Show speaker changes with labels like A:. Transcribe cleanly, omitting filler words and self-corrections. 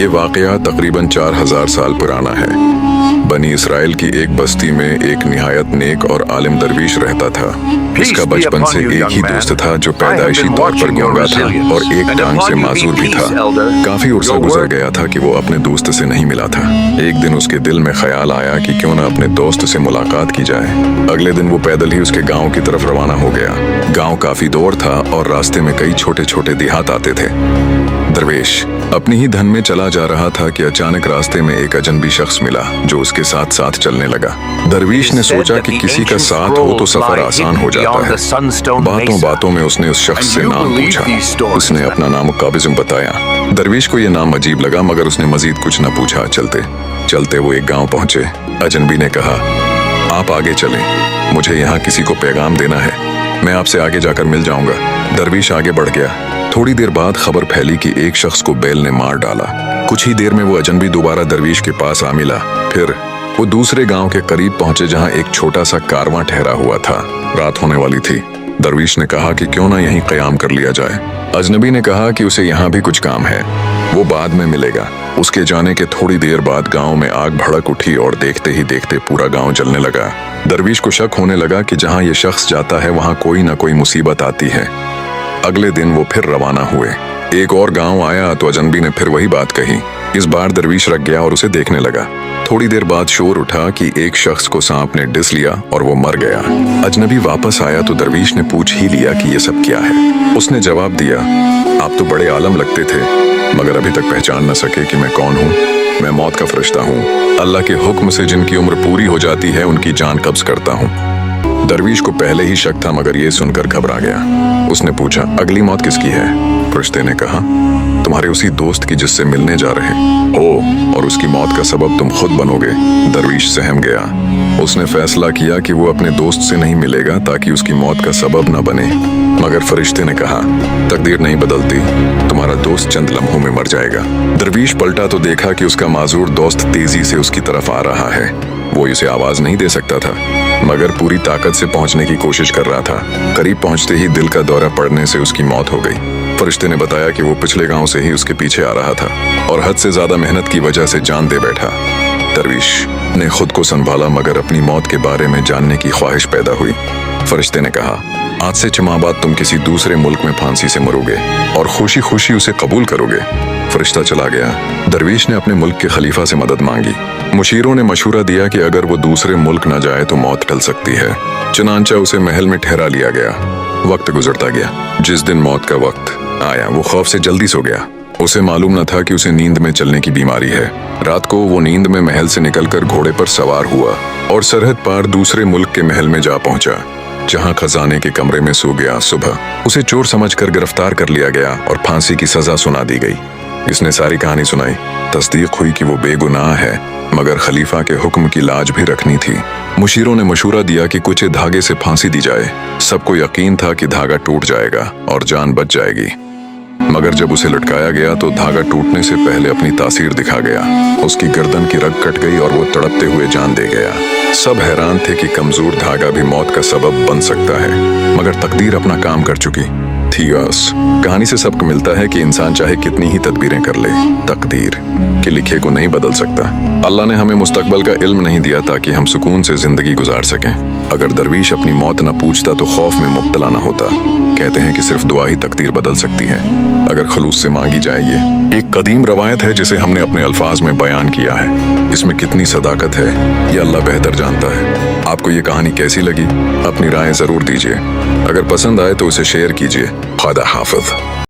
A: یہ واقعہ تقریباً 4000 سال پرانا ہے۔ بنی اسرائیل کی ایک بستی میں ایک نہایت نیک اور عالم درویش رہتا تھا۔ اس کا بچپن سے ایک ہی دوست تھا جو پیدائشی طور پر گونگا تھا اور ایک ٹانگ سے معذور بھی تھا۔ کافی عرصہ گزر گیا تھا کہ وہ اپنے دوست سے نہیں ملا تھا۔ ایک دن اس کے دل میں خیال آیا کہ کیوں نہ اپنے دوست سے ملاقات کی جائے۔ اگلے دن وہ پیدل ہی اس کے گاؤں کی طرف روانہ ہو گیا۔ گاؤں کافی دور تھا اور راستے میں کئی چھوٹے چھوٹے دیہات آتے تھے۔ درویش اپنی ہی دھن میں چلا جا رہا تھا کہ اچانک راستے میں ایک اجنبی شخص ملا جو اس کے ساتھ ساتھ چلنے لگا۔ درویش نے سوچا کہ کسی کا ساتھ ہو تو سفر آسان ہو جاتا ہے۔ باتوں باتوں میں اس نے اس شخص سے نام پوچھا۔ اس نے اپنا نام قابض بتایا۔ درویش کو یہ نام عجیب لگا مگر اس نے مزید کچھ نہ پوچھا۔ چلتے چلتے وہ ایک گاؤں پہنچے۔ اجنبی نے کہا، آپ آگے چلیں، مجھے یہاں کسی کو پیغام دینا ہے، میں آپ سے آگے جا کر مل جاؤں گا۔ درویش آگے بڑھ گیا۔ تھوڑی دیر بعد خبر پھیلی کہ ایک شخص کو بیل نے مار ڈالا۔ کچھ ہی دیر میں وہ اجنبی دوبارہ درویش کے پاس آ ملا۔ پھر وہ دوسرے گاؤں کے قریب پہنچے جہاں ایک چھوٹا سا کارواں ٹھہرا ہوا تھا۔ رات ہونے والی تھی۔ درویش نے کہا کہ کیوں نہ یہیں قیام کر لیا جائے۔ اجنبی نے کہا کہ اسے یہاں بھی کچھ کام ہے، وہ بعد میں ملے گا۔ اس کے جانے کے تھوڑی دیر بعد گاؤں میں آگ بھڑک اٹھی اور دیکھتے ہی دیکھتے پورا گاؤں جلنے لگا۔ درویش کو شک ہونے لگا کہ جہاں یہ شخص جاتا ہے وہاں کوئی نہ کوئی مصیبت آتی ہے۔ اگلے دن وہ پھر روانہ ہوئے۔ ایک اور گاؤں آیا تو اجنبی نے پھر وہی بات کہی۔ اس بار درویش رک گیا اور اسے دیکھنے لگا۔ تھوڑی دیر بعد شور اٹھا کہ ایک شخص کو سانپ نے ڈس لیا اور وہ مر گیا۔ اجنبی واپس آیا تو درویش نے پوچھ ہی لیا کہ یہ سب کیا ہے۔ اس نے جواب دیا، آپ تو بڑے عالم لگتے تھے مگر ابھی تک پہچان نہ سکے کہ میں کون ہوں۔ میں موت کا فرشتہ ہوں، اللہ کے حکم سے جن کی عمر پوری ہو جاتی ہے ان کی جان قبض کرتا ہوں۔ درویش کو پہلے ہی شک تھا مگر یہ سن کر گھبرا گیا۔ اس نے پوچھا، اگلی موت کس کی ہے؟ فرشتے نے کہا، تمہارے اسی دوست کی جس سے ملنے جا رہے ہو، اور اس کی موت کا سبب تم خود بنو گے۔ درویش سہم گیا۔ اس نے فیصلہ کیا کہ وہ اپنے دوست سے نہیں ملے گا تاکہ اس کی موت کا سبب نہ بنے۔ مگر فرشتے نے کہا، تقدیر نہیں بدلتی، تمہارا دوست چند لمحوں میں مر جائے گا۔ درویش پلٹا تو دیکھا کہ اس کا معذور دوست تیزی سے اس کی طرف آ رہا ہے۔ وہ اسے آواز نہیں دے سکتا تھا مگر پوری طاقت سے پہنچنے کی کوشش کر رہا تھا۔ قریب پہنچتے ہی دل کا دورہ پڑنے سے اس کی موت ہو گئی۔ فرشتے نے بتایا کہ وہ پچھلے گاؤں سے ہی اس کے پیچھے آ رہا تھا اور حد سے زیادہ محنت کی وجہ سے جان دے بیٹھا۔ درویش نے خود کو سنبھالا مگر اپنی موت کے بارے میں جاننے کی خواہش پیدا ہوئی۔ فرشتے نے کہا، آج سے 6 ماہ بعد تم کسی دوسرے ملک میں پھانسی سے مرو گے اور خوشی خوشی اسے قبول کرو گے۔ فرشتہ چلا گیا۔ درویش نے اپنے ملک کے خلیفہ سے مدد مانگی۔ مشیروں نے مشورہ دیا کہ اگر وہ دوسرے ملک نہ جائے تو موت ٹل سکتی ہے۔ چنانچہ اسے محل میں ٹھہرا لیا گیا۔ وقت گزرتا گیا۔ جس دن موت کا وقت آیا وہ خوف سے جلدی سو گیا۔ اسے معلوم نہ تھا کہ اسے نیند میں چلنے کی بیماری ہے۔ رات کو وہ نیند میں محل سے نکل کر گھوڑے پر سوار ہوا اور سرحد پار دوسرے ملک کے محل میں جا پہنچا جہاں خزانے کے کمرے میں سو گیا۔ صبح اسے چور سمجھ کر گرفتار کر لیا گیا اور پھانسی کی سزا سنا دی گئی۔ اس نے ساری کہانی سنائی۔ تصدیق ہوئی کہ وہ بے گناہ ہے مگر خلیفہ کے حکم کی لاج بھی رکھنی تھی۔ مشیروں نے مشورہ دیا کہ کچھ دھاگے سے پھانسی دی جائے۔ سب کو یقین تھا کہ دھاگا ٹوٹ جائے گا اور جان بچ جائے گی مگر جب اسے لٹکایا گیا تو دھاگا ٹوٹنے سے پہلے اپنی تاثیر دکھا گیا۔ اس کی گردن کی رگ کٹ گئی اور وہ تڑپتے ہوئے جان دے گیا۔ سب حیران تھے کہ کمزور دھاگا بھی موت کا سبب بن سکتا ہے مگر تقدیر اپنا کام کر چکی تھی۔ کہانی سے سبق ملتا ہے کہ انسان چاہے کتنی ہی تدبیریں کر لے، تقدیر کے لکھے کو نہیں بدل سکتا۔ اللہ نے ہمیں مستقبل کا علم نہیں دیا تاکہ ہم سکون سے زندگی گزار سکیں۔ اگر درویش اپنی موت نہ پوچھتا تو خوف میں مبتلا نہ ہوتا۔ کہتے ہیں کہ صرف دعا ہی تقدیر بدل سکتی ہے اگر خلوص سے مانگی جائے۔ یہ ایک قدیم روایت ہے جسے ہم نے اپنے الفاظ میں بیان کیا ہے۔ اس میں کتنی صداقت ہے یہ اللہ بہتر جانتا ہے۔ آپ کو یہ کہانی کیسی لگی؟ اپنی رائے ضرور دیجیے۔ اگر پسند آئے تو اسے شیئر کیجیے۔ خدا حافظ۔